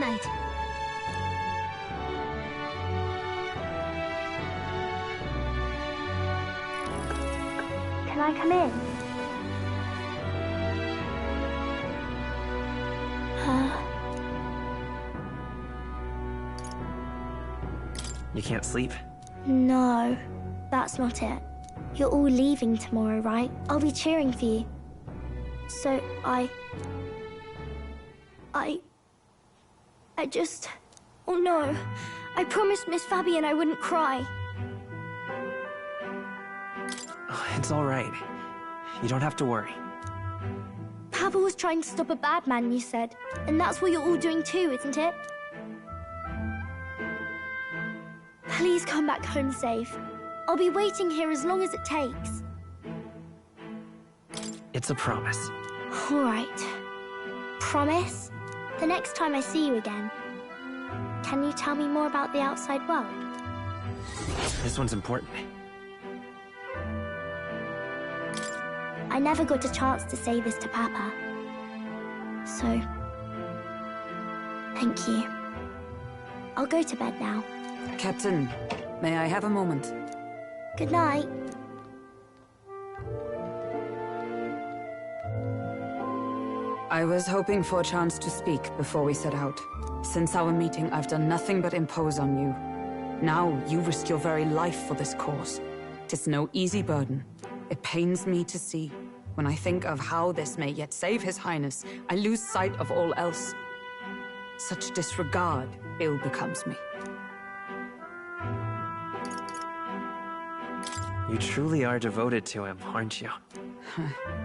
night. Can I come in? You can't sleep? No, that's not it. You're all leaving tomorrow, right? I'll be cheering for you. So I just... Oh no. I promised Miss Fabian I wouldn't cry. Oh, it's all right. You don't have to worry. Papa was trying to stop a bad man, you said. And that's what you're all doing too, isn't it? Please come back home safe. I'll be waiting here as long as it takes. It's a promise. All right. Promise? The next time I see you again, can you tell me more about the outside world? This one's important. I never got a chance to say this to Papa. So, thank you. I'll go to bed now. Captain, may I have a moment? Good night. I was hoping for a chance to speak before we set out. Since our meeting, I've done nothing but impose on you. Now, you risk your very life for this cause. 'Tis no easy burden. It pains me to see. When I think of how this may yet save His Highness, I lose sight of all else. Such disregard ill becomes me. You truly are devoted to him, aren't you?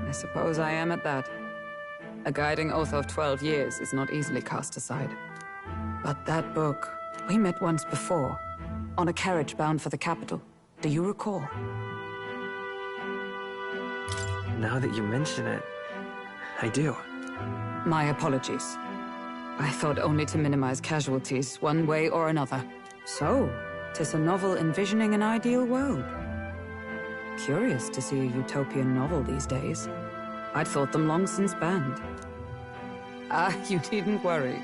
I suppose I am at that. A guiding oath of 12 years is not easily cast aside. But that book, we met once before, on a carriage bound for the capital. Do you recall? Now that you mention it, I do. My apologies. I thought only to minimize casualties, one way or another. So, 'tis a novel envisioning an ideal world. Curious to see a utopian novel these days. I'd thought them long since banned. Ah, you needn't worry.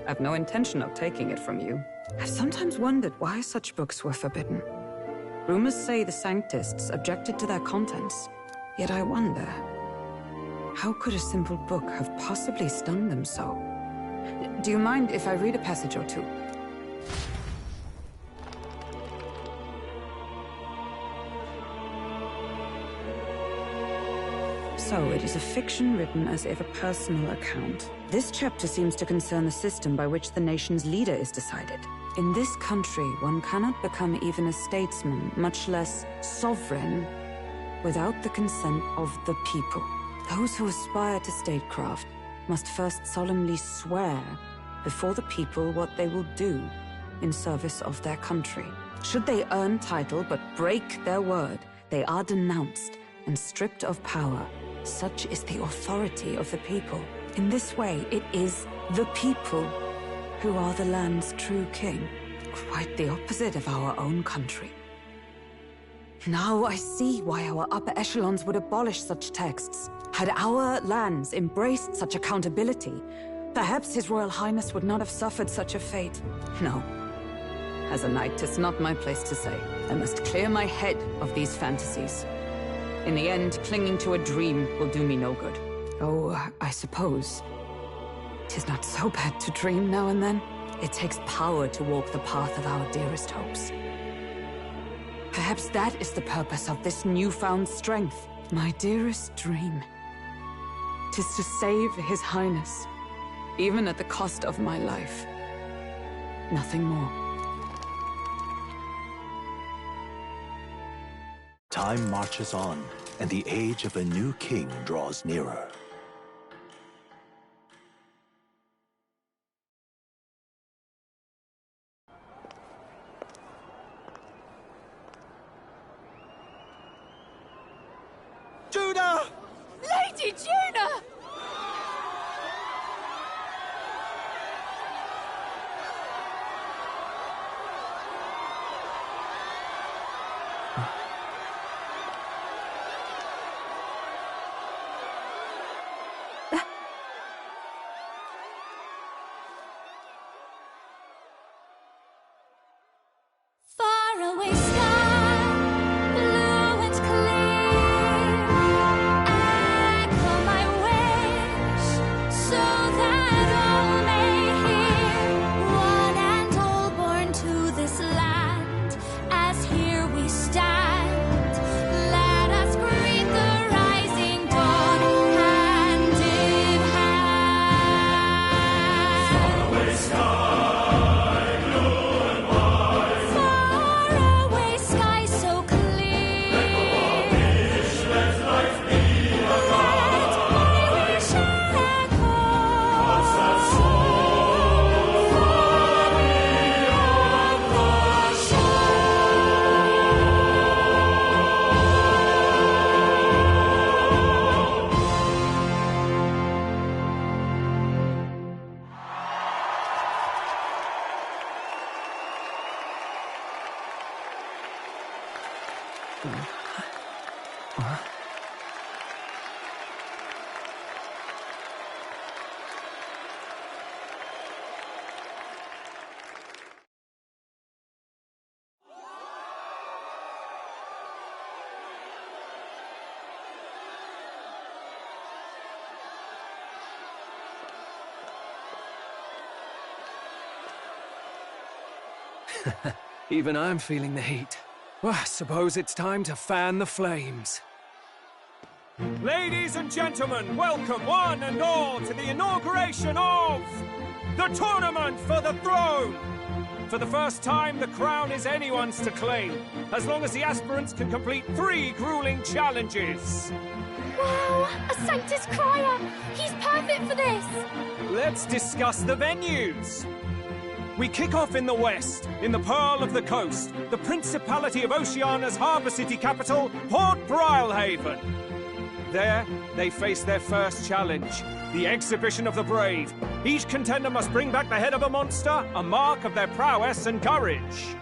I've no intention of taking it from you. I've sometimes wondered why such books were forbidden. Rumors say the Sanctists objected to their contents. Yet I wonder, how could a simple book have possibly stung them so? Do you mind if I read a passage or two? So, it is a fiction written as if a personal account. This chapter seems to concern the system by which the nation's leader is decided. In this country, one cannot become even a statesman, much less sovereign, without the consent of the people. Those who aspire to statecraft must first solemnly swear before the people what they will do in service of their country. Should they earn title but break their word, they are denounced and stripped of power. Such is the authority of the people. In this way, it is the people who are the land's true king. Quite the opposite of our own country. Now I see why our upper echelons would abolish such texts. Had our lands embraced such accountability, perhaps His Royal Highness would not have suffered such a fate. No. As a knight, 'tis not my place to say. I must clear my head of these fantasies. In the end, clinging to a dream will do me no good. Oh, I suppose 'tis not so bad to dream now and then. It takes power to walk the path of our dearest hopes. Perhaps that is the purpose of this newfound strength. My dearest dream. 'Tis to save His Highness, even at the cost of my life. Nothing more. Time marches on, and the age of a new king draws nearer. Juna! Lady Juna! Even I'm feeling the heat. Well, I suppose it's time to fan the flames. Ladies and gentlemen, welcome one and all to the inauguration of the Tournament for the Throne! For the first time, the crown is anyone's to claim, as long as the aspirants can complete 3 grueling challenges. Wow, a Sanctus Crier! He's perfect for this! Let's discuss the venues. We kick off in the west, in the Pearl of the Coast, the Principality of Oceania's harbour city capital, Port Brilehaven. There, they face their first challenge, the Exhibition of the Brave. Each contender must bring back the head of a monster, a mark of their prowess and courage.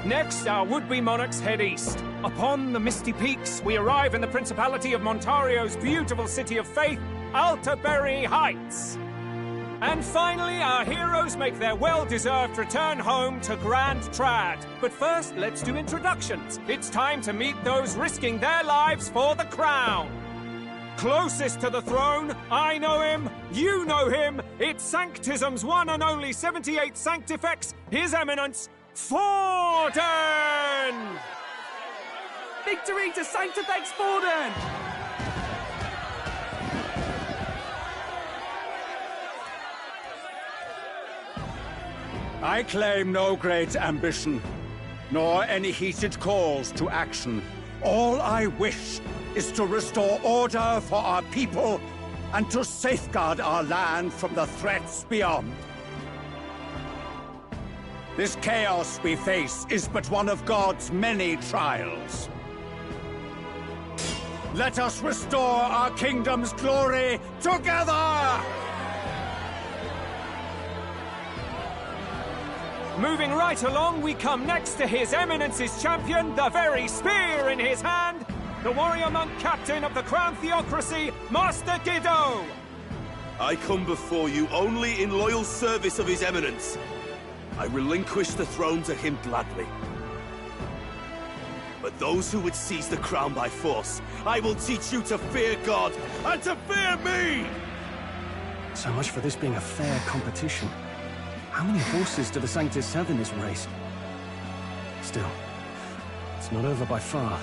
Next, our would-be monarchs head east. Upon the misty peaks, we arrive in the Principality of Montario's beautiful city of faith, Altaberry Heights. And finally, our heroes make their well-deserved return home to Grand Trad. But first, let's do introductions. It's time to meet those risking their lives for the crown. Closest to the throne, I know him, you know him. It's Sanctism's one and only 78 Sanctifex, His Eminence, Forden! Victory to Sanctifex Forden! I claim no great ambition, nor any heated calls to action. All I wish is to restore order for our people and to safeguard our land from the threats beyond. This chaos we face is but one of God's many trials. Let us restore our kingdom's glory together! Moving right along, we come next to His Eminence's champion, the very spear in his hand, the warrior monk captain of the Crown Theocracy, Master Guido! I come before you only in loyal service of His Eminence. I relinquish the throne to him gladly. But those who would seize the crown by force, I will teach you to fear God and to fear me! So much for this being a fair competition. How many horses do the Sanctus have in this race? Still, it's not over by far.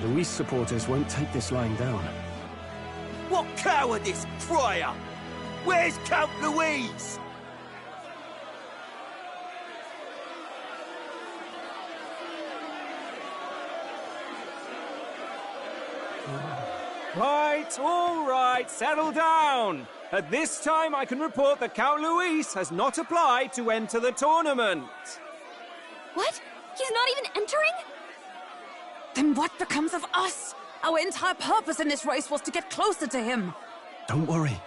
The Luis supporters won't take this lying down. What cowardice, Friar! Where's Count Louise? Right, all right, settle down. At this time, I can report that Count Luis has not applied to enter the tournament. What? He's not even entering? Then what becomes of us? Our entire purpose in this race was to get closer to him. Don't worry.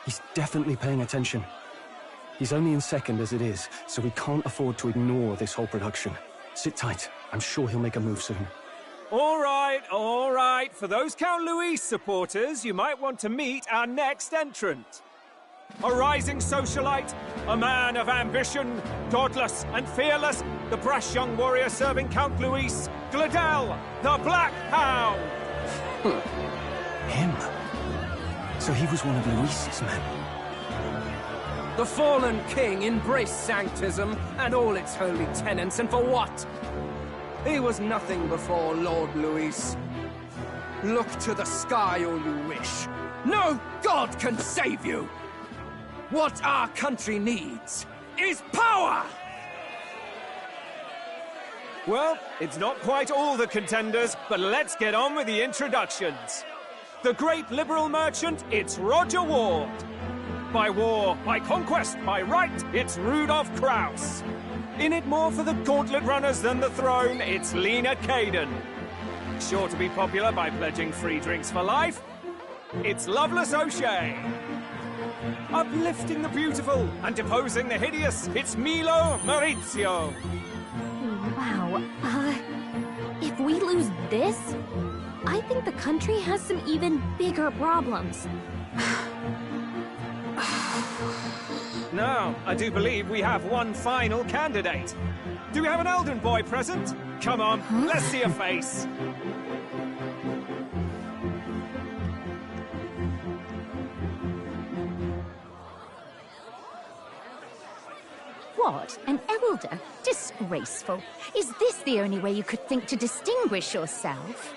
He's definitely paying attention. He's only in second as it is, so we can't afford to ignore this whole production. Sit tight. I'm sure he'll make a move soon. All right, all right. For those Count Luis supporters, you might want to meet our next entrant. A rising socialite, a man of ambition, godless and fearless, the brash young warrior serving Count Luis, Gladel, the Black Hound. Him? So he was one of Luis's men. The fallen king embraced Sanctism and all its holy tenets, and for what? He was nothing before Lord Luis. Look to the sky all you wish. No god can save you! What our country needs is power! Well, it's not quite all the contenders, but let's get on with the introductions. The great liberal merchant, it's Roger Ward. By war, by conquest, by right, it's Rudolph Krauss. In it more for the gauntlet runners than the throne, it's Lena Caden. Sure to be popular by pledging free drinks for life, it's Loveless O'Shea. Uplifting the beautiful and deposing the hideous, it's Milo Maurizio. Wow. If think the country has some even bigger problems. Now, I do believe we have one final candidate. Do we have an Elden boy present? Come on, let's see a face. What? An elder? Disgraceful. Is this the only way you could think to distinguish yourself?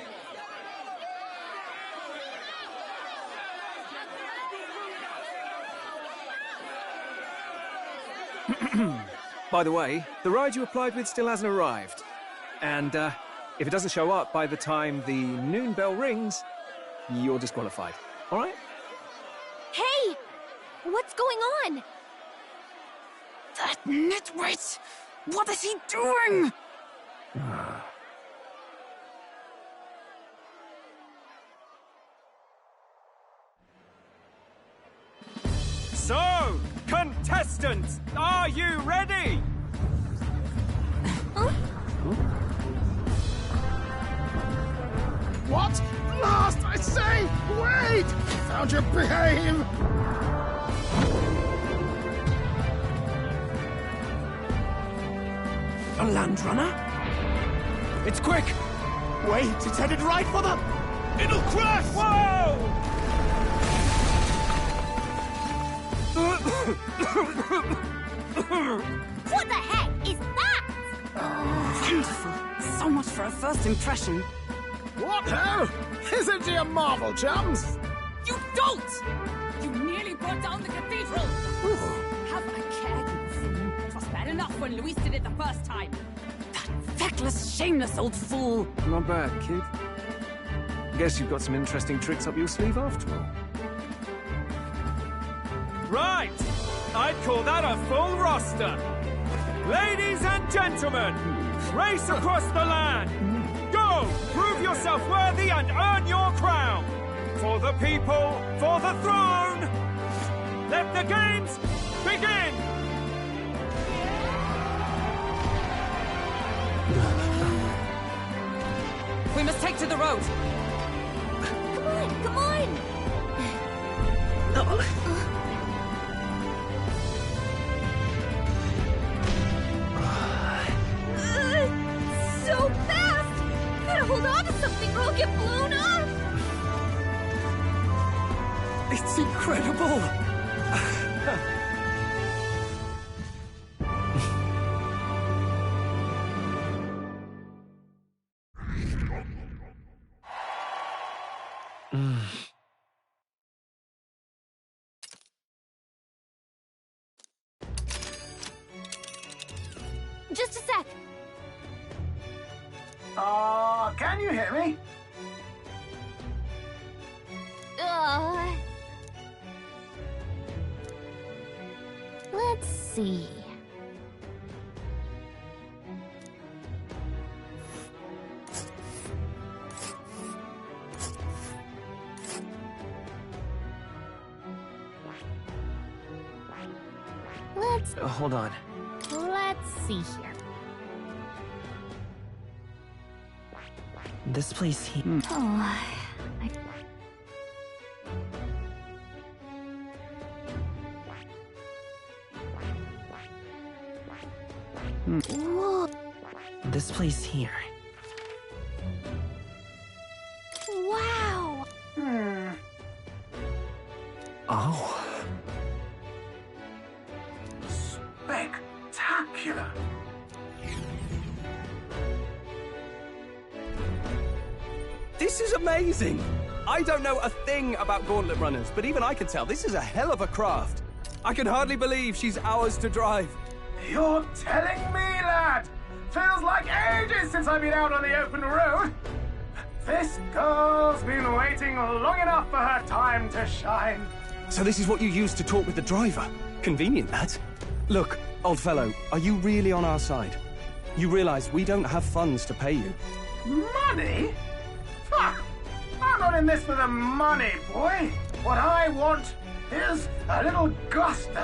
By the way, the ride you applied with still hasn't arrived. And, if it doesn't show up by the time the noon bell rings, you're disqualified. All right? Hey! What's going on? That nitwit! What is he doing? So, contestants, are you ready? What? Last, I say! Wait! Found you behave! A land runner? It's quick! Wait, it's headed right for them! It'll crash! Whoa! What the heck is that? Wonderful. So much for a first impression. What hell? Isn't he a marvel, chums? You don't! You nearly brought down the cathedral! Have a care, you fool. It was bad enough when Luis did it the first time. That feckless, shameless old fool. Not bad, kid. Guess you've got some interesting tricks up your sleeve after all. Right! I'd call that a full roster. Ladies and gentlemen, race across the land. Go! Prove yourself worthy and earn your crown. For the people, for the throne. Let the games begin! We must take to the road. Come on, come on! So fast! Gotta hold on to something or I'll get blown up! It's incredible! Just a sec. Can you hear me? Let's see. Hold on. Let's see here. This place here. Oh, Whoa. This place here. Wow. Oh. Spectacular. This is amazing! I don't know a thing about gauntlet runners, but even I can tell this is a hell of a craft. I can hardly believe she's ours to drive. You're telling me, lad? Feels like ages since I've been out on the open road. This girl's been waiting long enough for her time to shine. So this is what you used to talk with the driver? Convenient, that. Look, old fellow, are you really on our side? You realize we don't have funds to pay you. Money? Ha! I'm not in this for the money, boy. What I want is a little gusto.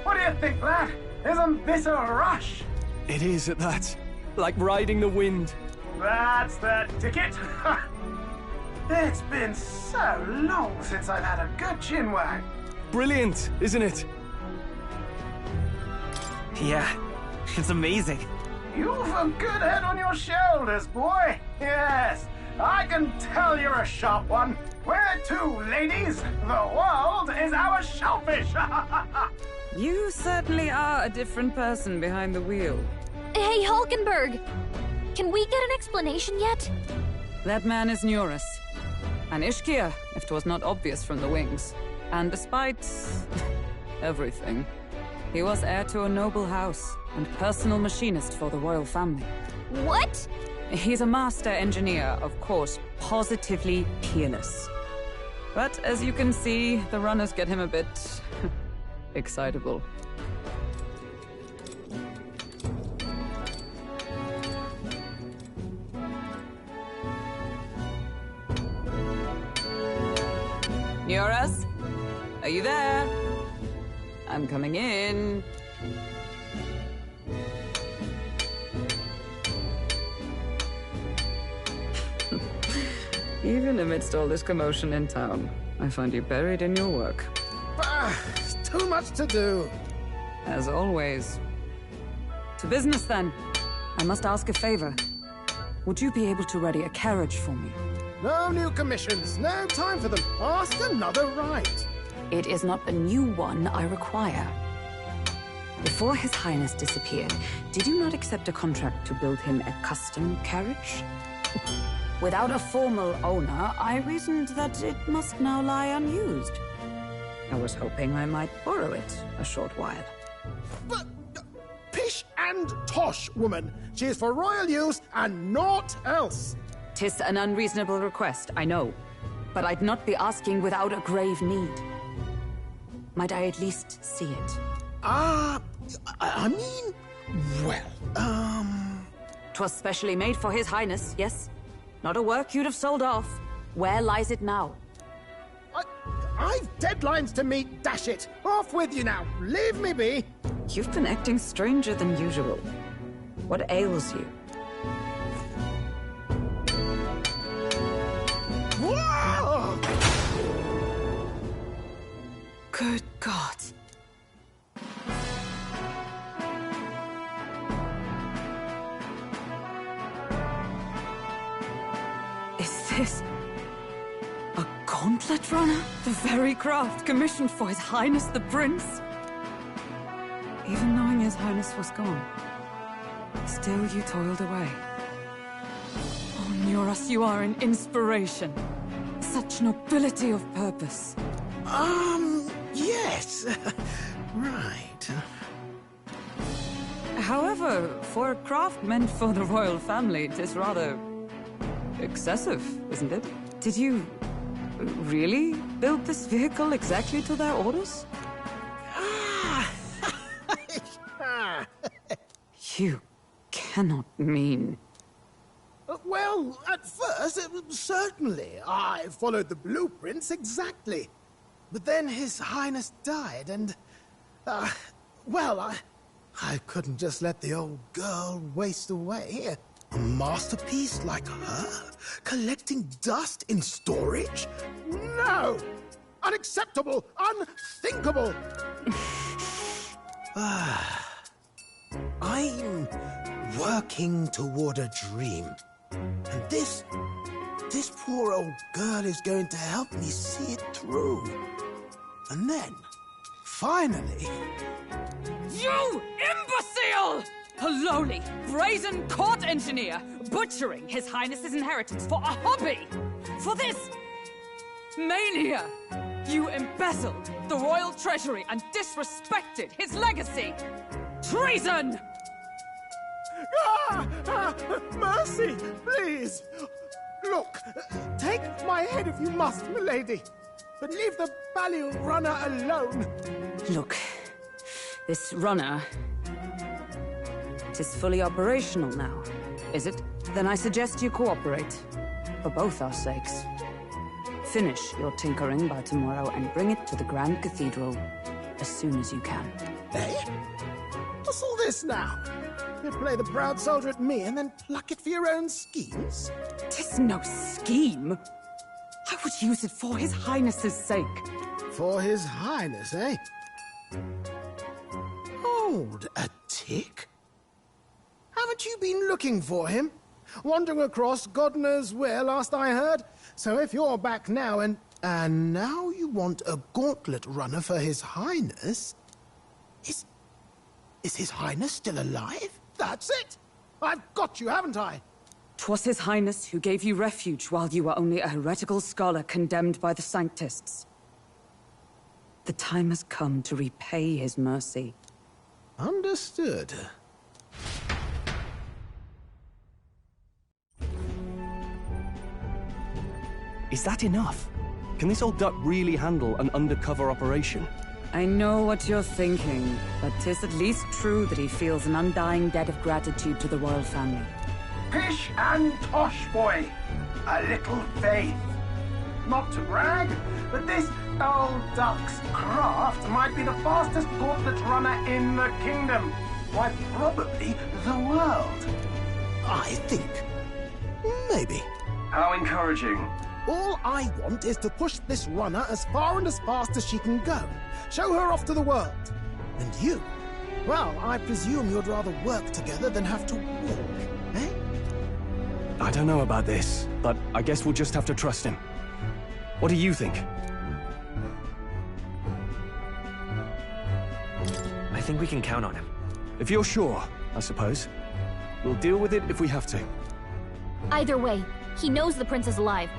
What do you think, lad? Isn't this a rush? It is at that. Like riding the wind. That's the ticket. It's been so long since I've had a good chinwag. Brilliant, isn't it? Yeah, it's amazing. You've a good head on your shoulders, boy. Yes, I can tell you're a sharp one. Where to, ladies? The world is our shellfish. You certainly are a different person behind the wheel. Hey, Hulkenberg! Can we get an explanation yet? That man is Neurus. An Ishkia, if 'twas not obvious from the wings. And despite everything, he was heir to a noble house and personal machinist for the royal family. What? He's a master engineer, of course, positively peerless. But as you can see, the runners get him a bit excitable. Neurus? Are you there? I'm coming in. Even amidst all this commotion in town, I find you buried in your work. Too much to do. As always. To business, then. I must ask a favor. Would you be able to ready a carriage for me? No new commissions. No time for them. Ask another right. It is not a new one I require. Before His Highness disappeared, did you not accept a contract to build him a custom carriage? Without a formal owner, I reasoned that it must now lie unused. I was hoping I might borrow it a short while. But, pish and tosh, woman. She is for royal use and naught else. 'Tis an unreasonable request, I know. But I'd not be asking without a grave need. Might I at least see it? I mean, well, 'Twas specially made for His Highness, yes? Not a work you'd have sold off. Where lies it now? I've deadlines to meet, dash it! Off with you now! Leave me be! You've been acting stranger than usual. What ails you? Whoa! Good God. Is this a gauntlet runner? The very craft commissioned for His Highness the Prince? Even knowing His Highness was gone, still you toiled away. Oh, Neurus, you are an inspiration. Such nobility of purpose. Yes. Right. However, for a craft meant for the royal family, it is rather excessive, isn't it? Did you really build this vehicle exactly to their orders? You cannot mean... Well, at first, certainly. I followed the blueprints exactly. But then His Highness died, and... well, I couldn't just let the old girl waste away. A masterpiece like her? Collecting dust in storage? No! Unacceptable! Unthinkable! I'm working toward a dream. And this poor old girl is going to help me see it through. And then, finally... You imbecile! A lowly, brazen court engineer, butchering His Highness's inheritance for a hobby! For this... mania! You embezzled the royal treasury and disrespected his legacy! Treason! Mercy, please! Look, take my head if you must, milady. But leave the Balliol runner alone. Look, this runner... it is fully operational now, is it? Then I suggest you cooperate. For both our sakes. Finish your tinkering by tomorrow and bring it to the Grand Cathedral as soon as you can. Eh? What's all this now? You play the proud soldier at me and then pluck it for your own schemes? 'Tis no scheme. I would use it for His Highness's sake. For His Highness, eh? Hold a tick. Haven't you been looking for him? Wandering across God knows where, last I heard. So if you're back now and now you want a gauntlet runner for His Highness? Is His Highness still alive? That's it! I've got you, haven't I? 'Twas His Highness who gave you refuge while you were only a heretical scholar condemned by the Sanctists. The time has come to repay His mercy. Understood. Is that enough? Can this old duck really handle an undercover operation? I know what you're thinking, but 'tis at least true that he feels an undying debt of gratitude to the royal family. Pish and tosh, boy. A little faith. Not to brag, but this old duck's craft might be the fastest gauntlet runner in the kingdom. Why, probably the world. I think. Maybe. How encouraging. All I want is to push this runner as far and as fast as she can go. Show her off to the world. And you? Well, I presume you'd rather work together than have to walk, eh? I don't know about this, but I guess we'll just have to trust him. What do you think? I think we can count on him. If you're sure, I suppose. We'll deal with it if we have to. Either way, he knows the prince is alive,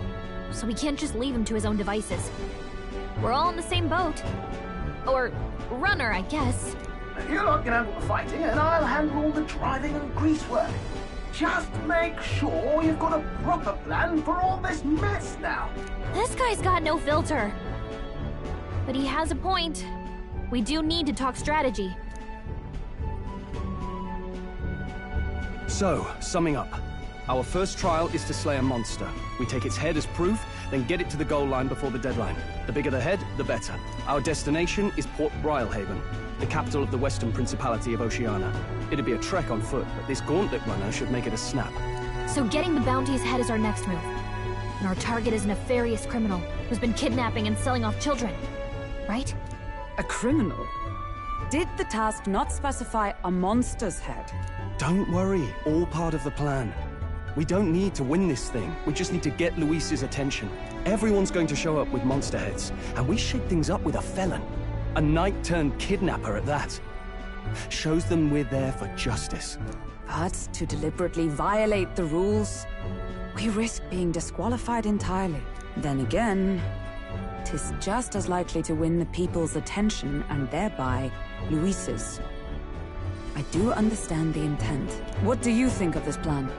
so we can't just leave him to his own devices. We're all in the same boat. Or runner, I guess. You lot can handle the fighting, and I'll handle all the driving and greasework. Just make sure you've got a proper plan for all this mess now. This guy's got no filter. But he has a point. We do need to talk strategy. So, summing up. Our first trial is to slay a monster. We take its head as proof, then get it to the goal line before the deadline. The bigger the head, the better. Our destination is Port Brilehaven, the capital of the Western Principality of Oceania. It'd be a trek on foot, but this gauntlet runner should make it a snap. So getting the bounty's head is our next move. And our target is a nefarious criminal who's been kidnapping and selling off children. Right? A criminal? Did the task not specify a monster's head? Don't worry, all part of the plan. We don't need to win this thing. We just need to get Luis's attention. Everyone's going to show up with monster heads, and we shake things up with a felon. A knight-turned-kidnapper at that. Shows them we're there for justice. But to deliberately violate the rules, we risk being disqualified entirely. Then again, 'tis just as likely to win the people's attention and thereby Luis's. I do understand the intent. What do you think of this plan?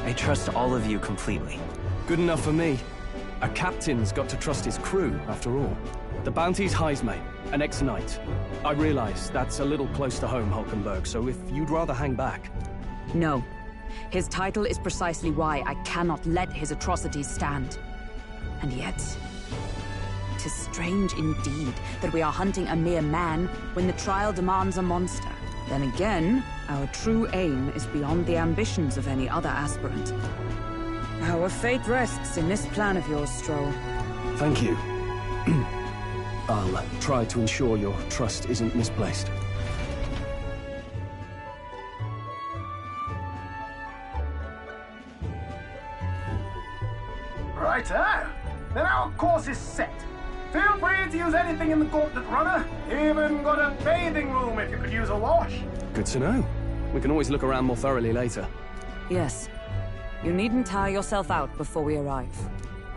I trust all of you completely. Good enough for me. A captain's got to trust his crew, after all. The bounty's Heismate, an ex-knight. I realize that's a little close to home, Hulkenberg, so if you'd rather hang back... No. His title is precisely why I cannot let his atrocities stand. And yet... 'tis strange indeed that we are hunting a mere man when the trial demands a monster. Then again, our true aim is beyond the ambitions of any other aspirant. Our fate rests in this plan of yours, Stroll. Thank you. I'll try to ensure your trust isn't misplaced. Righto. Then our course is set. Feel free to use anything in the gauntlet runner. Even got a bathing room if you could use a wash. Good to know. We can always look around more thoroughly later. Yes. You needn't tire yourself out before we arrive.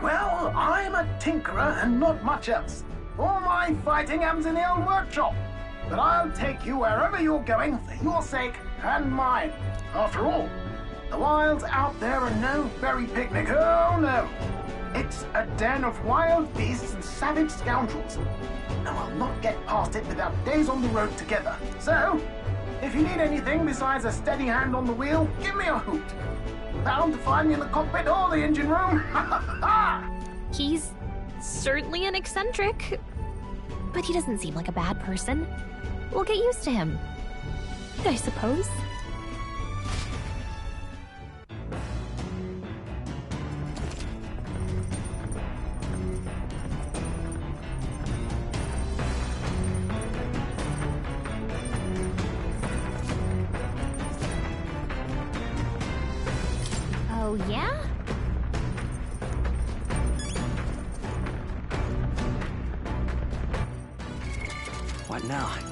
Well, I'm a tinkerer and not much else. All my fighting happens in the old workshop. But I'll take you wherever you're going for your sake and mine. After all, the wilds out there are no fairy picnic. Oh, no. It's a den of wild beasts and savage scoundrels. And I'll not get past it without days on the road together. So, if you need anything besides a steady hand on the wheel, give me a hoot. Bound to find me in the cockpit or the engine room. He's certainly an eccentric, but he doesn't seem like a bad person. We'll get used to him, I suppose. What now?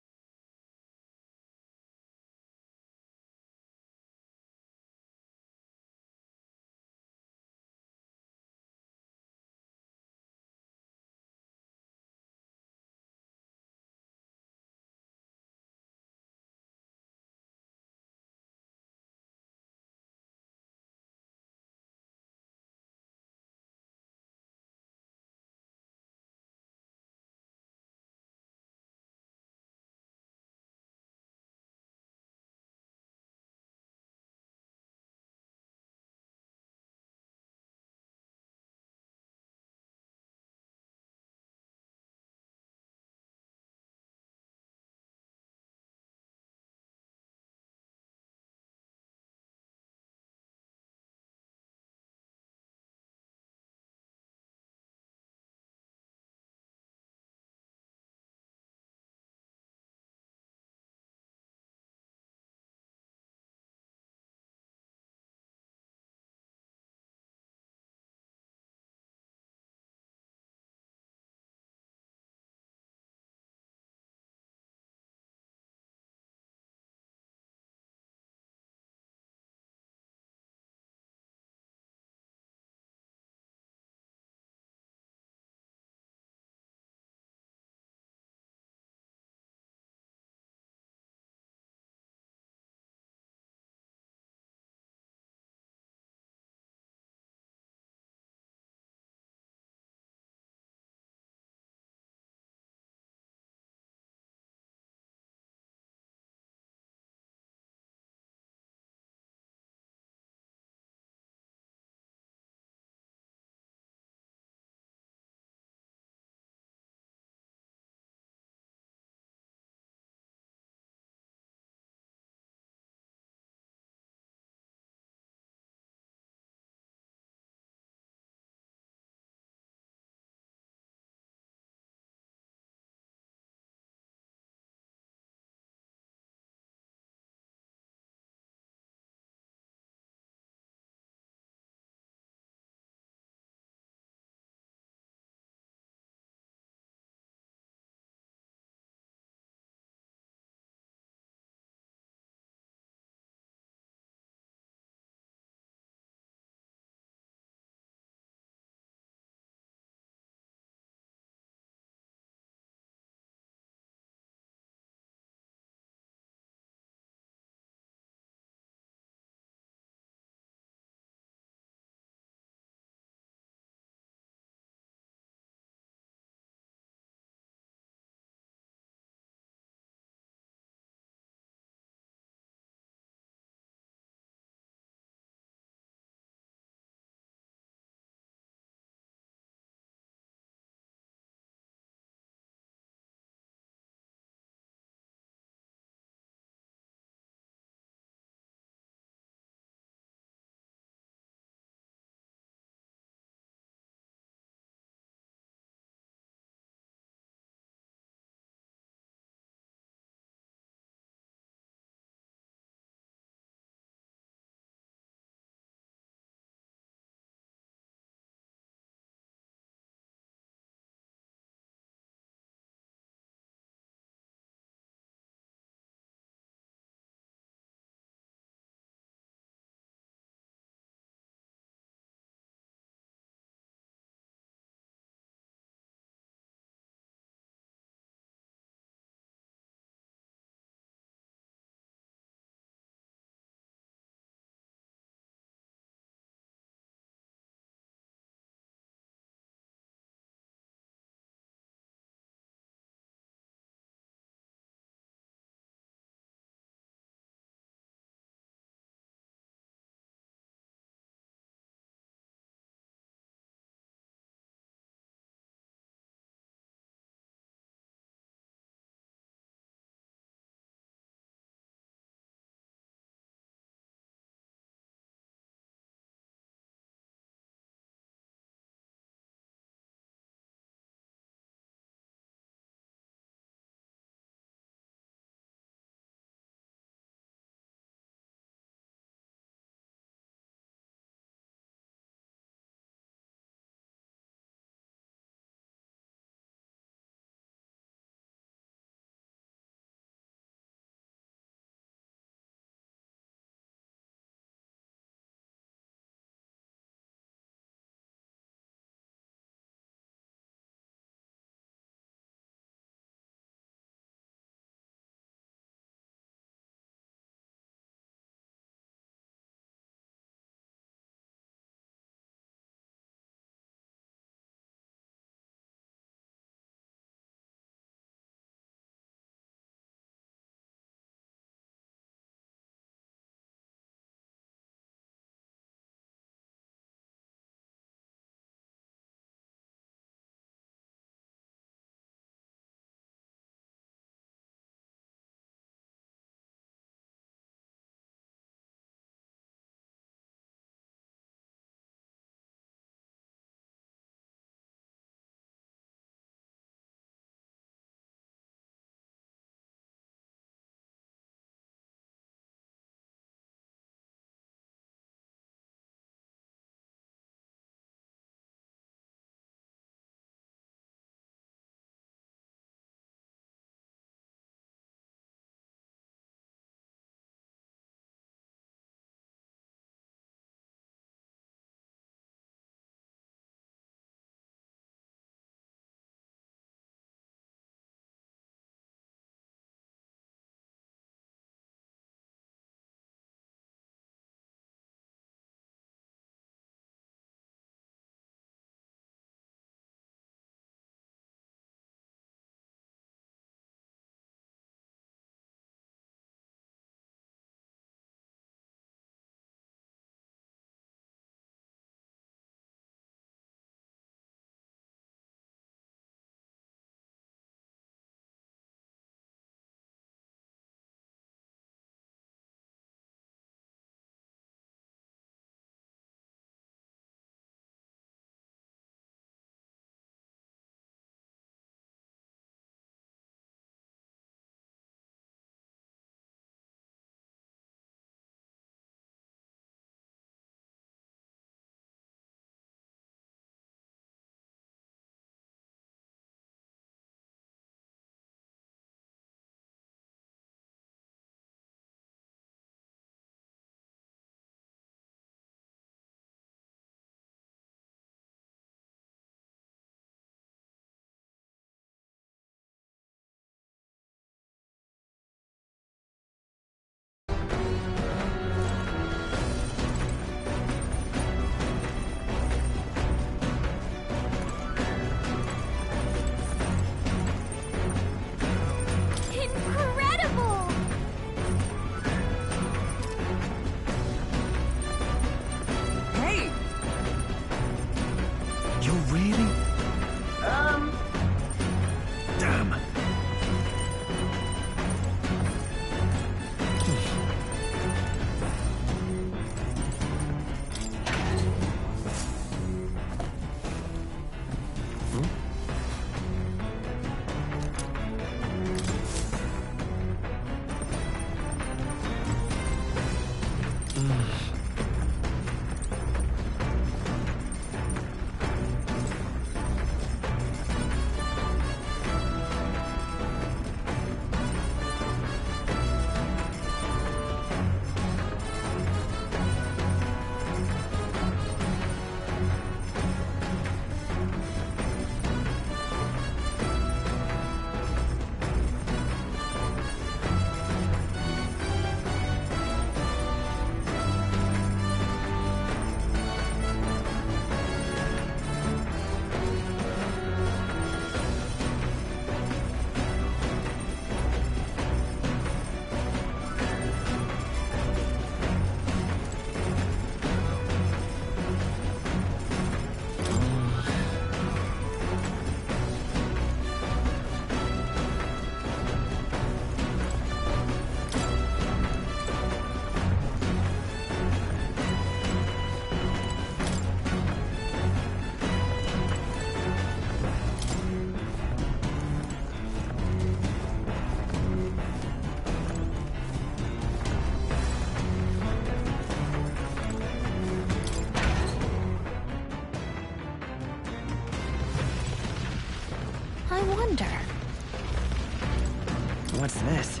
What's this?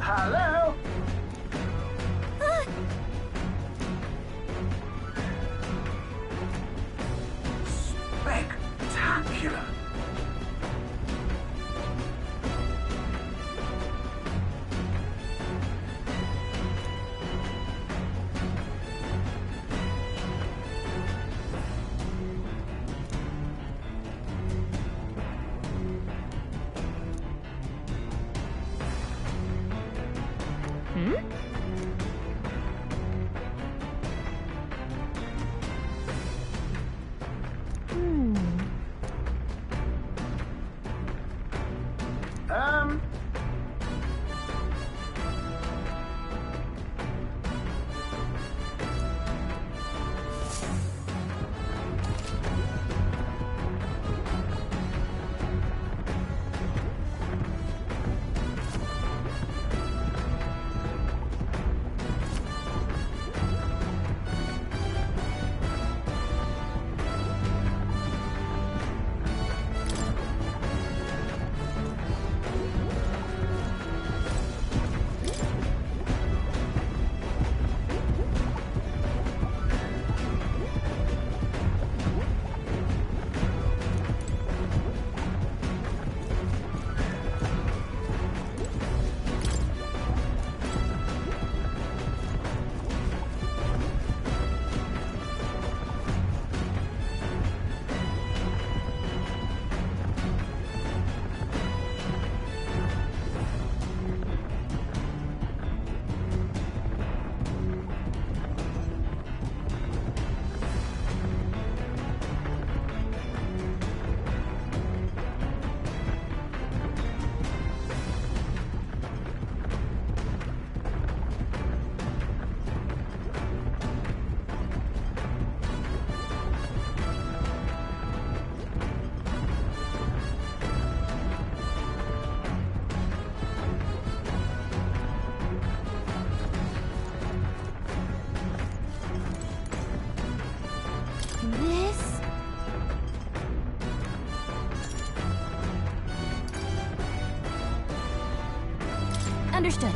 Hello? Spectacular. Understood.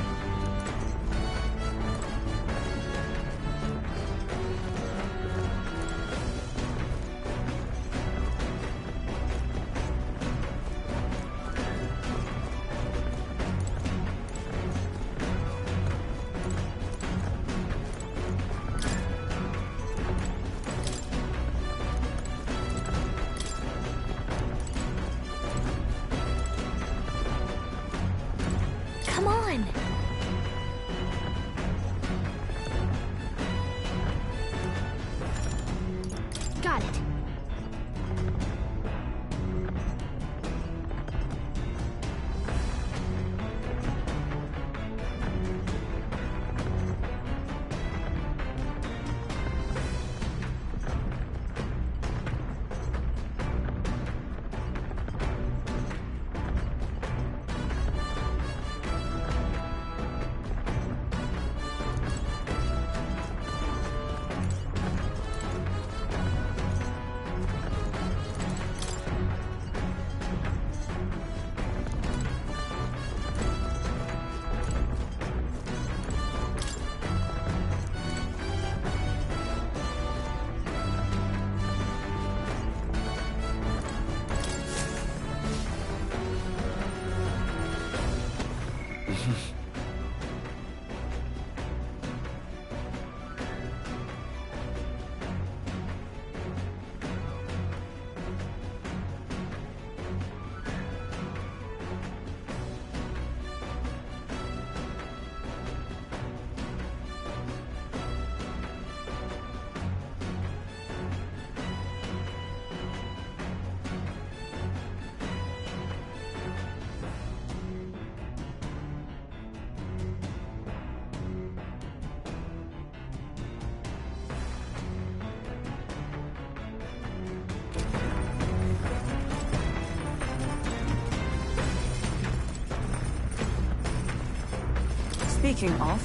Speaking of...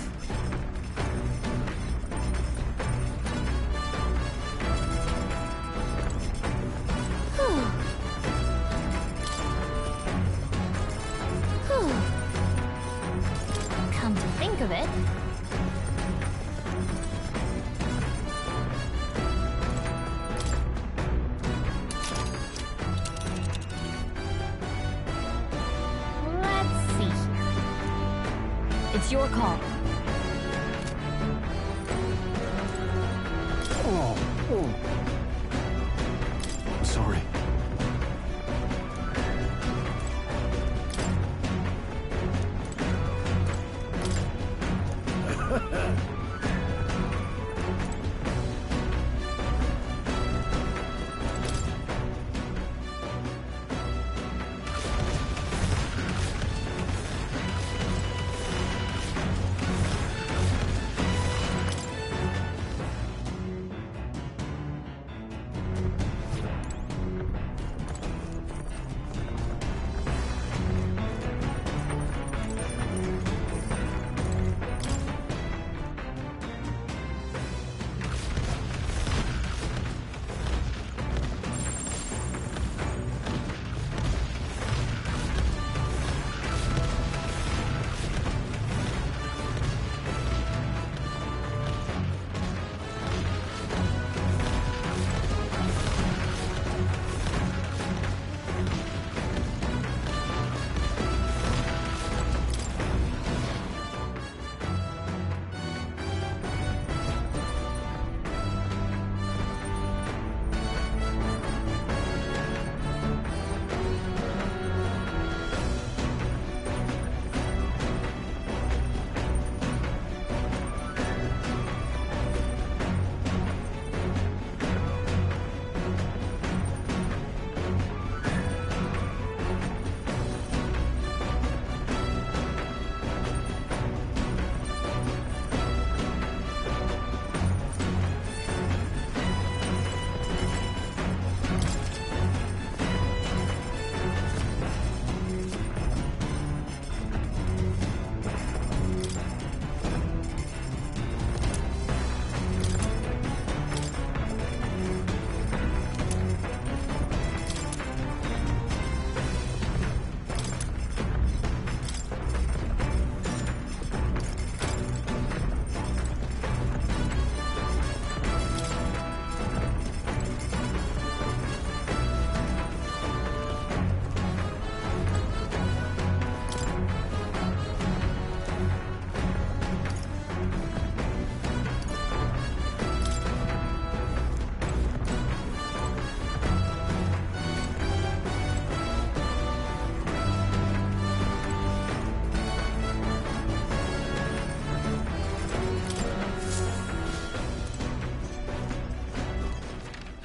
Come to think of it... Let's see here. It's your call. Oh. Sorry.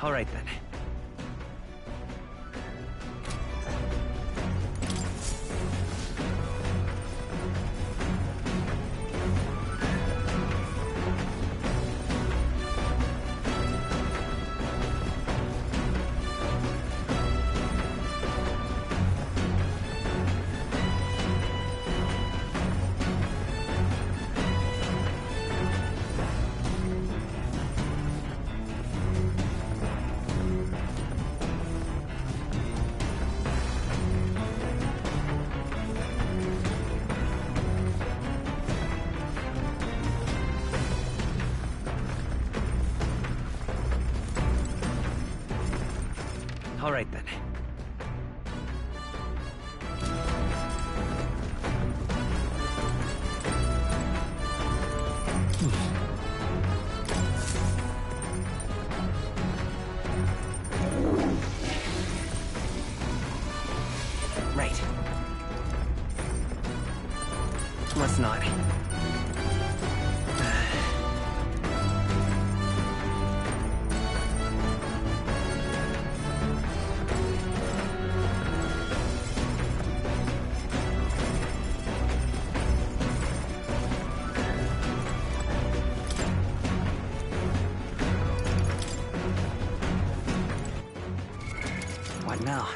All right, then. Let's not. What now?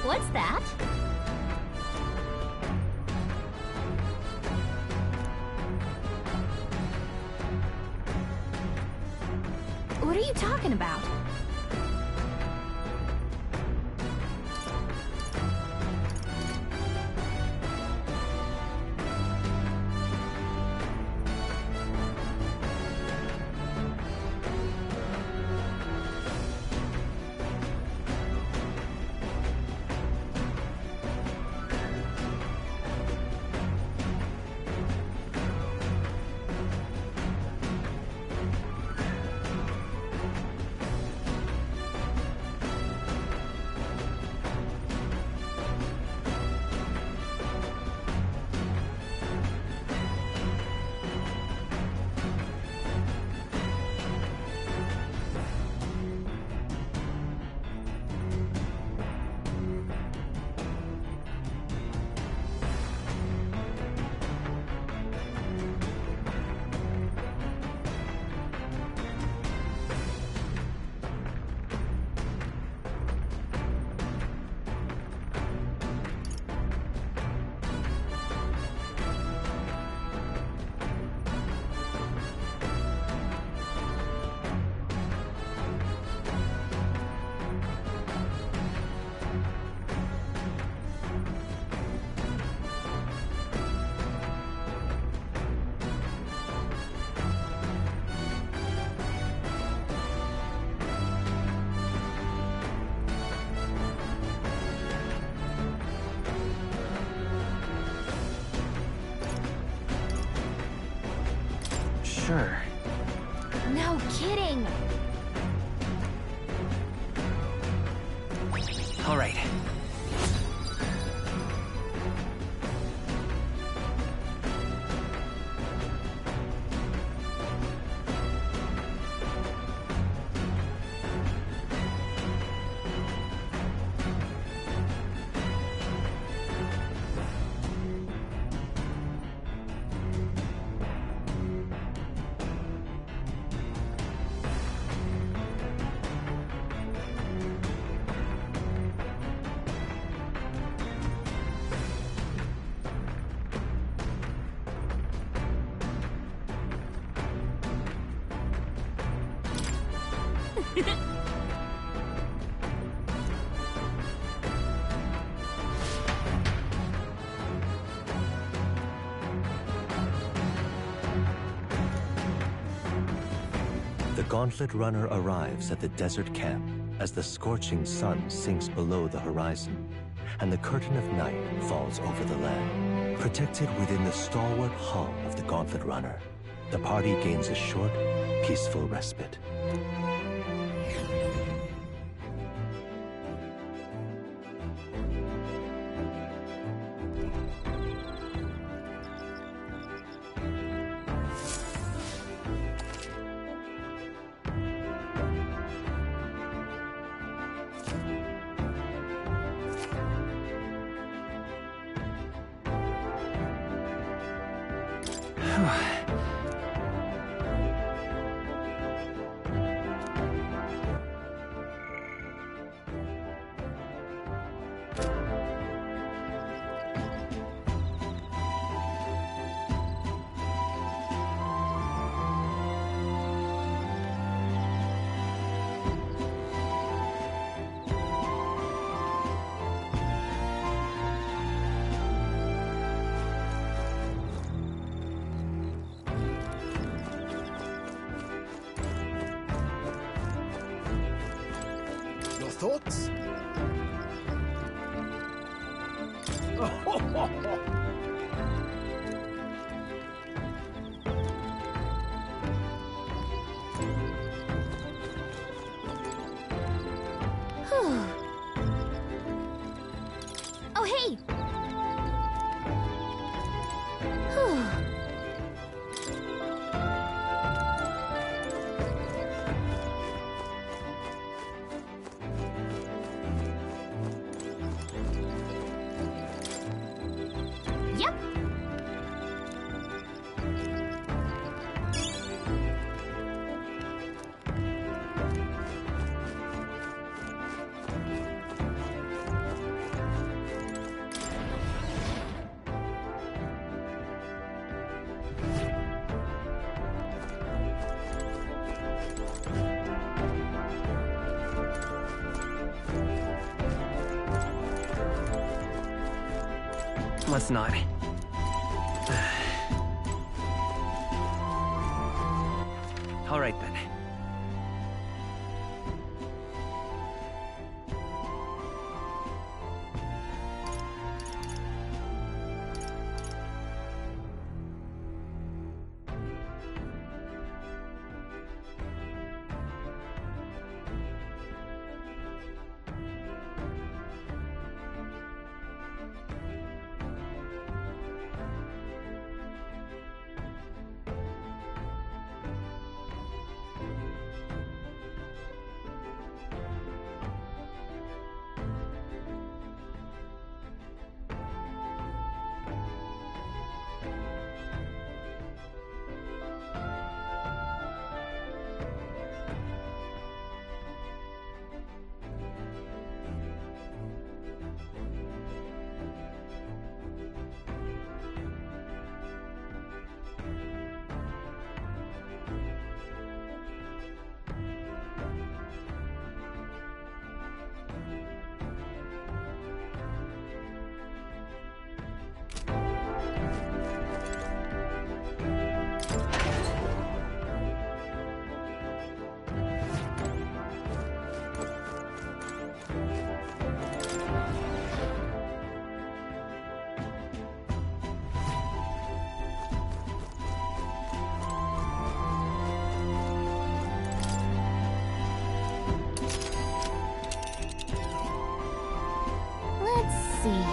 What's that? What are you talking about? Sure. No kidding! All right. The Gauntlet Runner arrives at the desert camp as the scorching sun sinks below the horizon, and the curtain of night falls over the land. Protected within the stalwart hull of the Gauntlet Runner, the party gains a short, peaceful respite. thoughts? Oh, hey! Yep. Let's not. All right then. Let's see.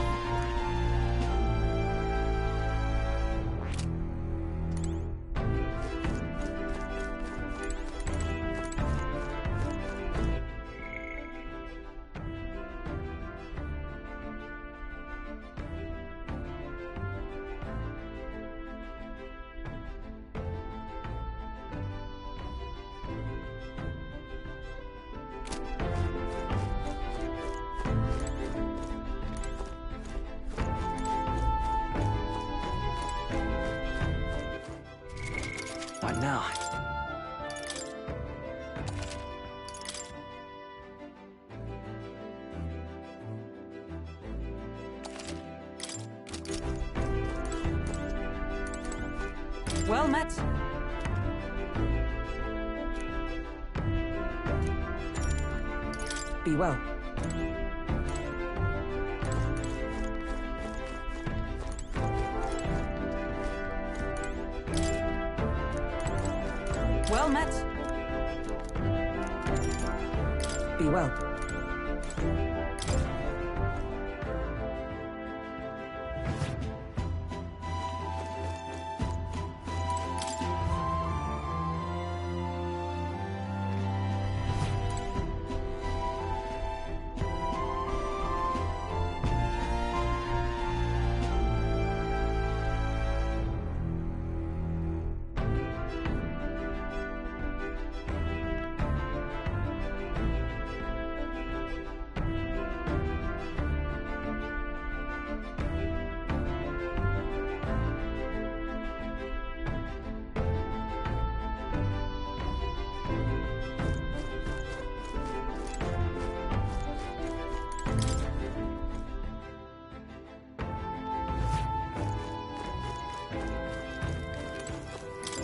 What now? Well met. Be well. Well met. Be well.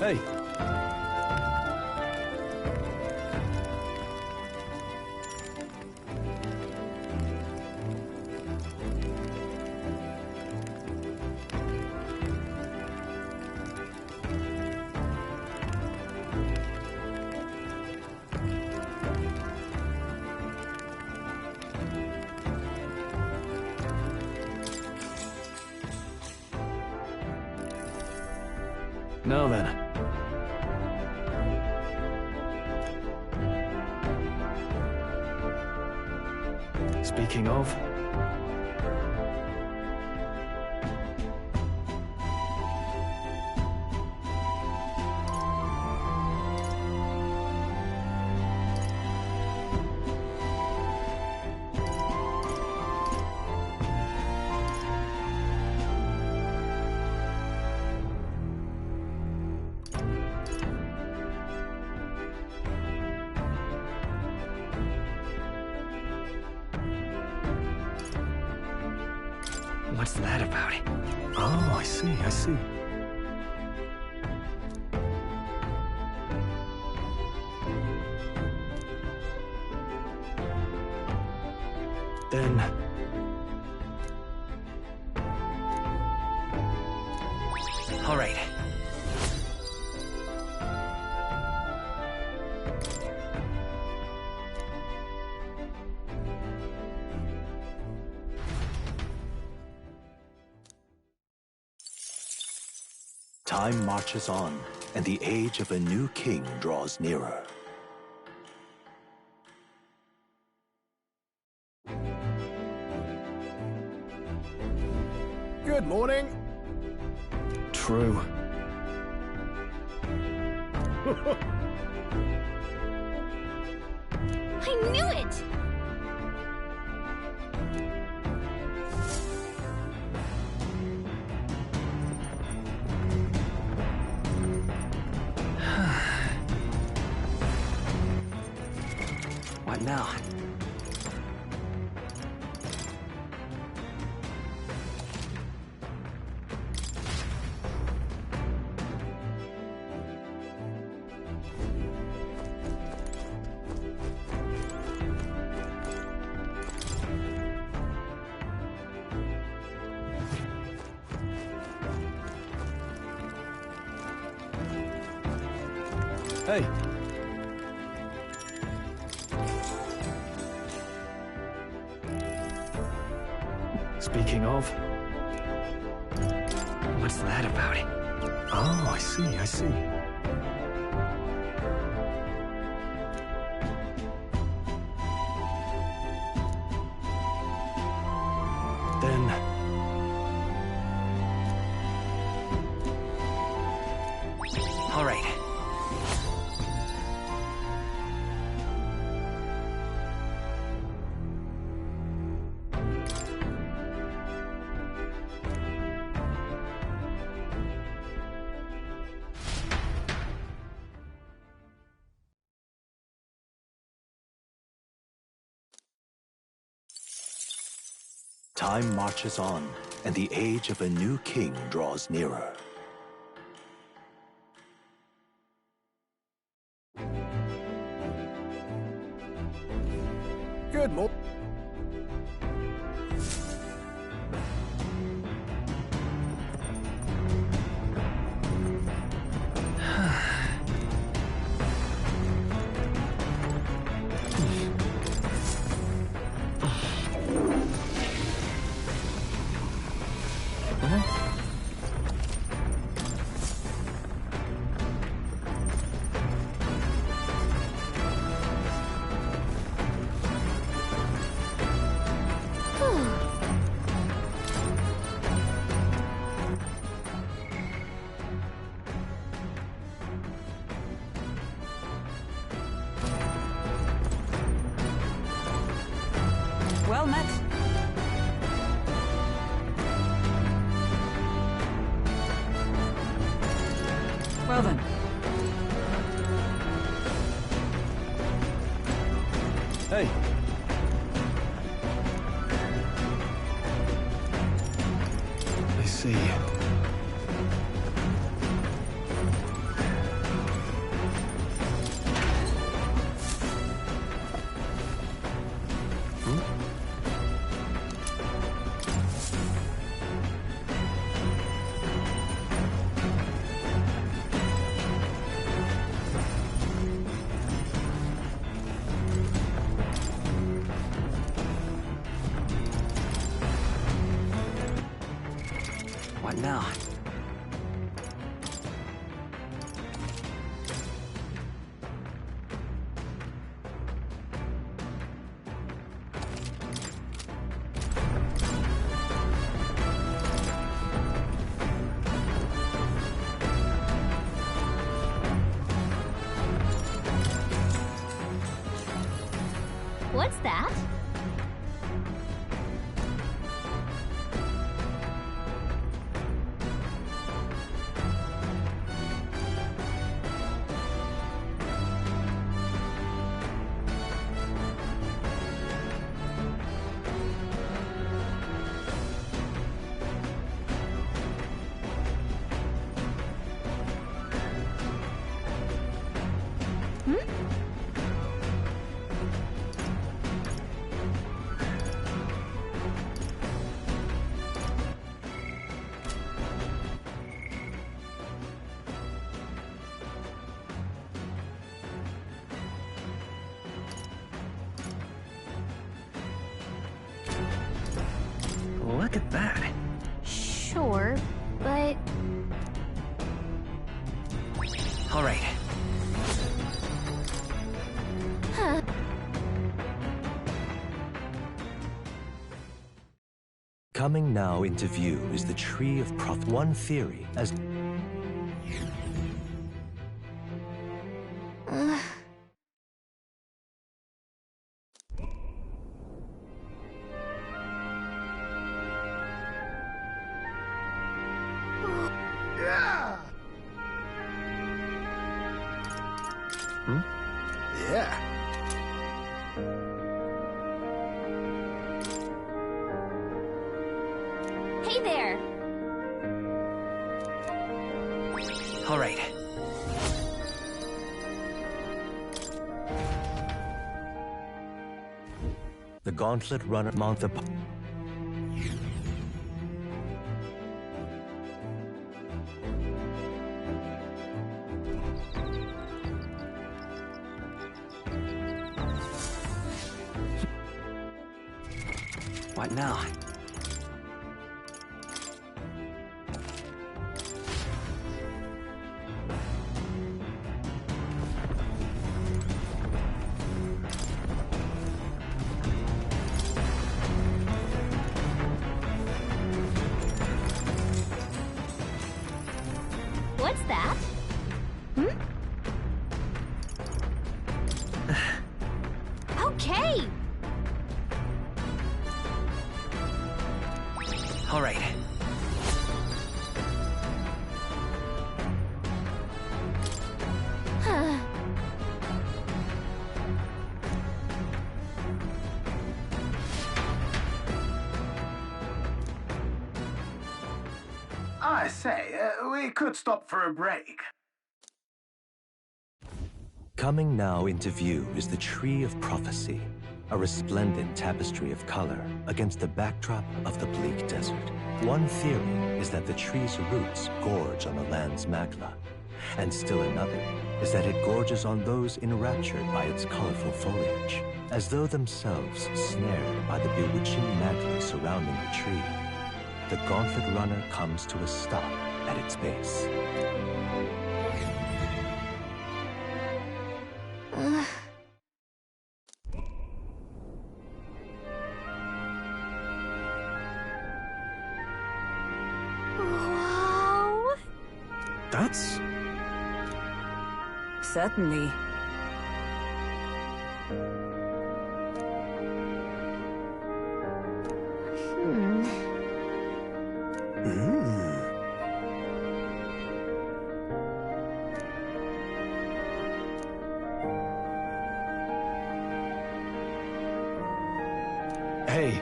Hey. Now then. Speaking of... What's that about? Oh, I see, I see. Then... All right. Time marches on, and the age of a new king draws nearer. Good morning. True. I knew it! What now? Hey. Speaking of... What's that about? Oh, I see, I see. Then... All right. Time marches on, and the age of a new king draws nearer. Good morning. Well met. Well then. Hey. I see. What now? What's that? Look at that. Sure, but... All right. Huh. Coming now into view is the Tree of Prophecy. One theory as... Yeah! Hmm? Yeah. Hey there! All right. The Gauntlet Runner mount the... What now? What's that? Hmm? Okay! All right. Huh. I say, we could stop for a break. Coming now into view is the Tree of Prophecy, a resplendent tapestry of color against the backdrop of the bleak desert. One theory is that the tree's roots gorge on the land's magla, and still another is that it gorges on those enraptured by its colorful foliage, as though themselves snared by the bewitching magla surrounding the tree. The Gauntlet Runner comes to a stop at its base. Wow! That's... Certainly. Hey.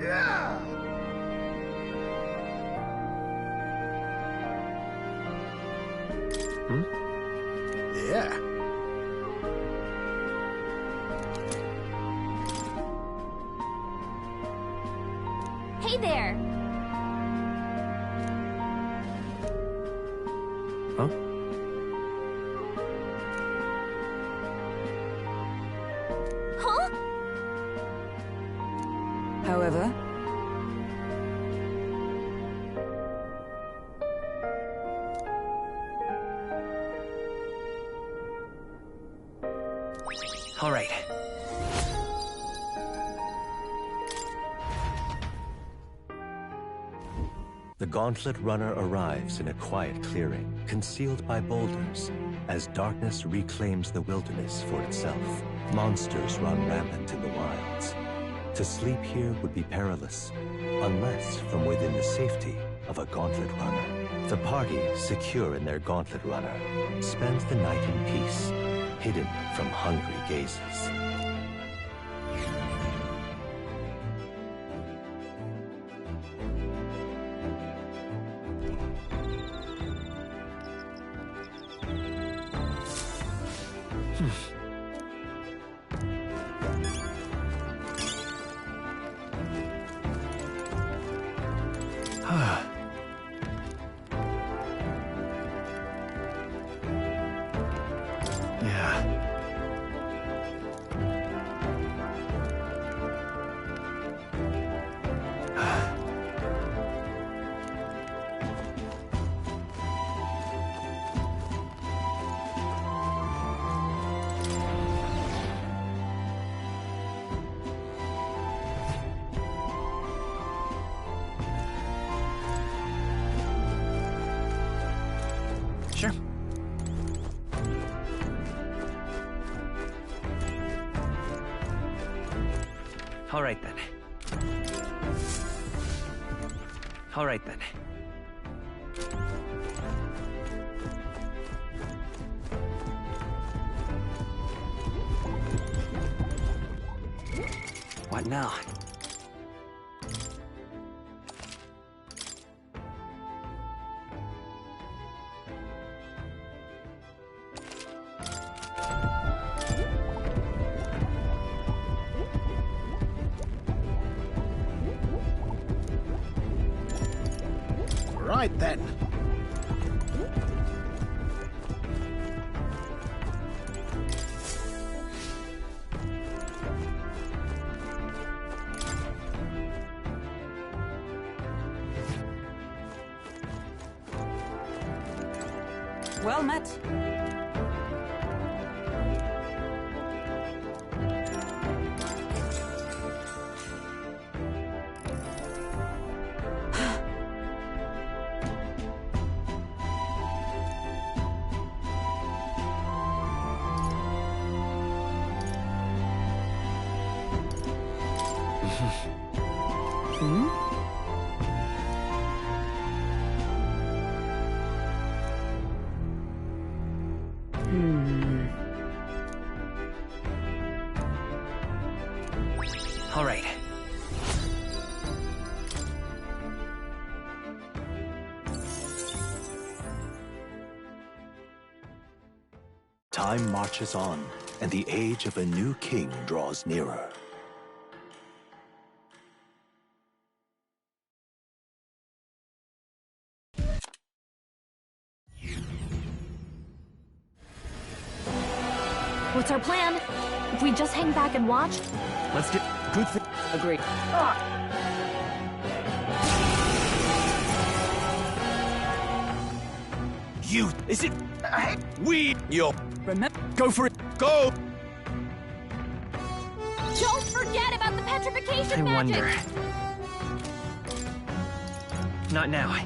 Yeah! Hmm? Yeah. Hey there! Huh? Huh? However, All right. The Gauntlet Runner arrives in a quiet clearing, concealed by boulders, as darkness reclaims the wilderness for itself. Monsters run rampant in the wilds. To sleep here would be perilous, unless from within the safety of a Gauntlet Runner. The party, secure in their Gauntlet Runner, spends the night in peace, hidden from hungry gazes. Sure. All right then. All right then. What now? Right then. Well met. All right. Time marches on, and the age of a new king draws nearer. What's our plan? If we just hang back and watch? Let's do... Good thing. Agreed. You... Is it... We... Yo... Remember... Go for it! Go! Don't forget about the petrification I magic! wonder... Not now.